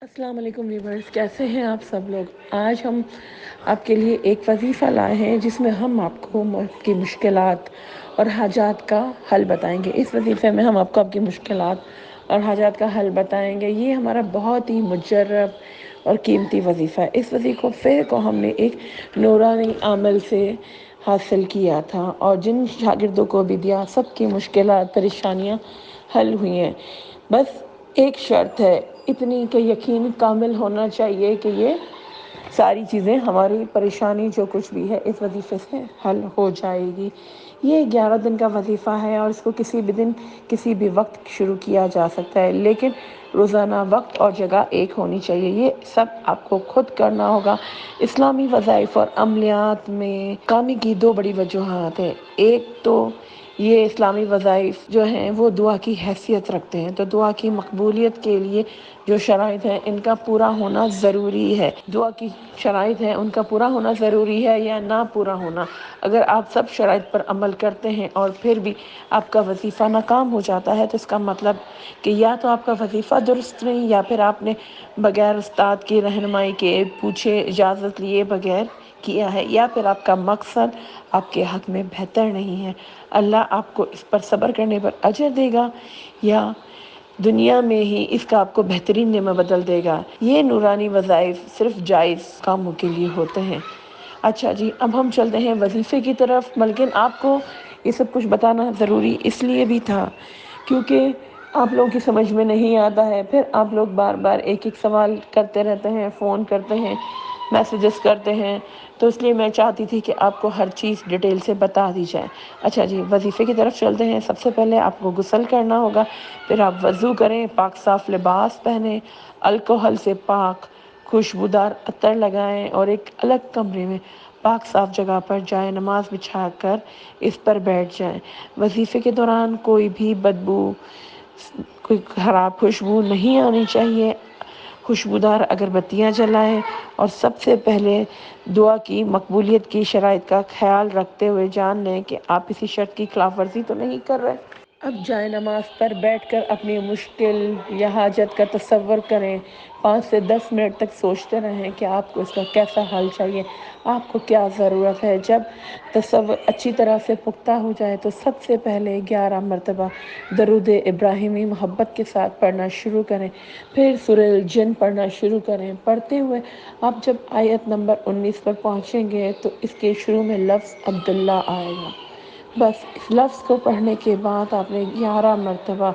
السلام علیکم ویورز، کیسے ہیں آپ سب لوگ؟ آج ہم آپ کے لیے ایک وظیفہ لائے ہیں جس میں ہم آپ کو آپ کی مشکلات اور حاجات کا حل بتائیں گے۔ اس وظیفے میں ہم آپ کو آپ کی مشکلات اور حاجات کا حل بتائیں گے۔ یہ ہمارا بہت ہی مجرب اور قیمتی وظیفہ ہے۔ اس وظیفے کو ہم نے ایک نورانی عمل سے حاصل کیا تھا اور جن شاگردوں کو بھی دیا، سب کی مشکلات پریشانیاں حل ہوئی ہیں۔ بس ایک شرط ہے اتنی کہ یقین کامل ہونا چاہیے کہ یہ ساری چیزیں، ہماری پریشانی جو کچھ بھی ہے اس وظیفے سے حل ہو جائے گی۔ یہ 11 دن کا وظیفہ ہے اور اس کو کسی بھی دن کسی بھی وقت شروع کیا جا سکتا ہے، لیکن روزانہ وقت اور جگہ ایک ہونی چاہیے۔ یہ سب آپ کو خود کرنا ہوگا۔ اسلامی وظائف اور عملیات میں کامی کی دو بڑی وجوہات ہیں۔ ایک تو یہ اسلامی وظائف جو ہیں وہ دعا کی حیثیت رکھتے ہیں، تو دعا کی مقبولیت کے لیے جو شرائط ہیں ان کا پورا ہونا ضروری ہے۔ دعا کی شرائط ہیں ان کا پورا ہونا ضروری ہے یا نہ پورا ہونا۔ اگر آپ سب شرائط پر عمل کرتے ہیں اور پھر بھی آپ کا وظیفہ ناکام ہو جاتا ہے تو اس کا مطلب کہ یا تو آپ کا وظیفہ درست نہیں، یا پھر آپ نے بغیر استاد کی رہنمائی کے پوچھے اجازت لیے بغیر کیا ہے، یا پھر آپ کا مقصد آپ کے حق میں بہتر نہیں ہے۔ اللہ آپ کو اس پر صبر کرنے پر اجر دے گا یا دنیا میں ہی اس کا آپ کو بہترین نعمت بدل دے گا۔ یہ نورانی وظائف صرف جائز کاموں کے لیے ہوتے ہیں۔ اچھا جی، اب ہم چلتے ہیں وظیفے کی طرف۔ لیکن آپ کو یہ سب کچھ بتانا ضروری اس لیے بھی تھا کیونکہ آپ لوگوں کی سمجھ میں نہیں آتا ہے، پھر آپ لوگ بار بار ایک ایک سوال کرتے رہتے ہیں، فون کرتے ہیں، میسیجز کرتے ہیں، تو اس لیے میں چاہتی تھی کہ آپ کو ہر چیز ڈیٹیل سے بتا دی جائے۔ اچھا جی، وظیفے کی طرف چلتے ہیں۔ سب سے پہلے آپ کو غسل کرنا ہوگا، پھر آپ وضو کریں، پاک صاف لباس پہنیں، الکحل سے پاک خوشبودار عطر لگائیں اور ایک الگ کمرے میں پاک صاف جگہ پر جائیں نماز بچھا کر اس پر بیٹھ جائیں۔ وظیفے کے دوران کوئی بھی بدبو، کوئی خراب خوشبو نہیں آنی چاہیے۔ خوشبودار اگربتیاں جلائیں اور سب سے پہلے دعا کی مقبولیت کی شرائط کا خیال رکھتے ہوئے جان لیں کہ آپ کسی شرط کی خلاف ورزی تو نہیں کر رہے۔ اب جائے نماز پر بیٹھ کر اپنی مشکل یا حاجت کا تصور کریں۔ 5 سے 10 منٹ تک سوچتے رہیں کہ آپ کو اس کا کیسا حل چاہیے، آپ کو کیا ضرورت ہے۔ جب تصور اچھی طرح سے پختہ ہو جائے تو سب سے پہلے 11 مرتبہ درود ابراہیمی محبت کے ساتھ پڑھنا شروع کریں، پھر سورہ الجن پڑھنا شروع کریں۔ پڑھتے ہوئے آپ جب آیت نمبر 19 پر پہنچیں گے تو اس کے شروع میں لفظ عبداللہ آئے گا۔ بس اس لفظ کو پڑھنے کے بعد آپ نے 11 مرتبہ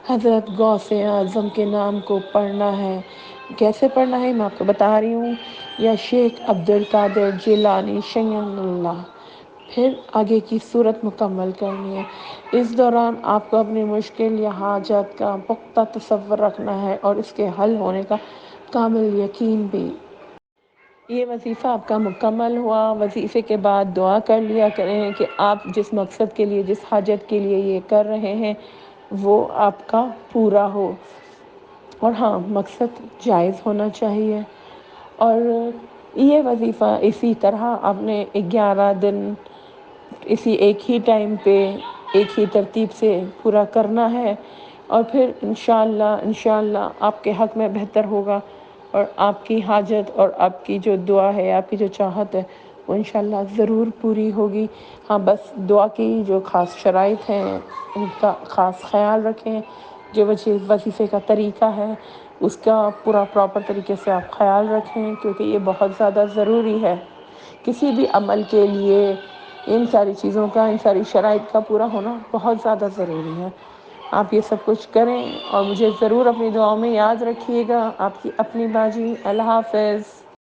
حضرت غوث اعظم کے نام کو پڑھنا ہے۔ کیسے پڑھنا ہے میں آپ کو بتا رہی ہوں، یا شیخ عبد القادر جیلانی شیخ اللہ، پھر آگے کی صورت مکمل کرنی ہے۔ اس دوران آپ کو اپنی مشکل یا حاجت کا پختہ تصور رکھنا ہے اور اس کے حل ہونے کا کامل یقین بھی۔ یہ وظیفہ آپ کا مکمل ہوا۔ وظیفے کے بعد دعا کر لیا کریں کہ آپ جس مقصد کے لیے، جس حاجت کے لیے یہ کر رہے ہیں وہ آپ کا پورا ہو، اور ہاں، مقصد جائز ہونا چاہیے۔ اور یہ وظیفہ اسی طرح آپ نے 11 دن اسی ایک ہی ٹائم پہ ایک ہی ترتیب سے پورا کرنا ہے، اور پھر انشاءاللہ آپ کے حق میں بہتر ہوگا اور آپ کی حاجت اور آپ کی جو دعا ہے، آپ کی جو چاہت ہے وہ انشاءاللہ ضرور پوری ہوگی۔ ہاں، بس دعا کی جو خاص شرائط ہیں ان کا خاص خیال رکھیں۔ جو وظیفے کا طریقہ ہے اس کا پورا پراپر طریقے سے آپ خیال رکھیں، کیونکہ یہ بہت زیادہ ضروری ہے۔ کسی بھی عمل کے لیے ان ساری چیزوں کا، ان ساری شرائط کا پورا ہونا بہت زیادہ ضروری ہے۔ آپ یہ سب کچھ کریں اور مجھے ضرور اپنی دعاؤں میں یاد رکھیے گا۔ آپ کی اپنی باجی۔ اللہ حافظ۔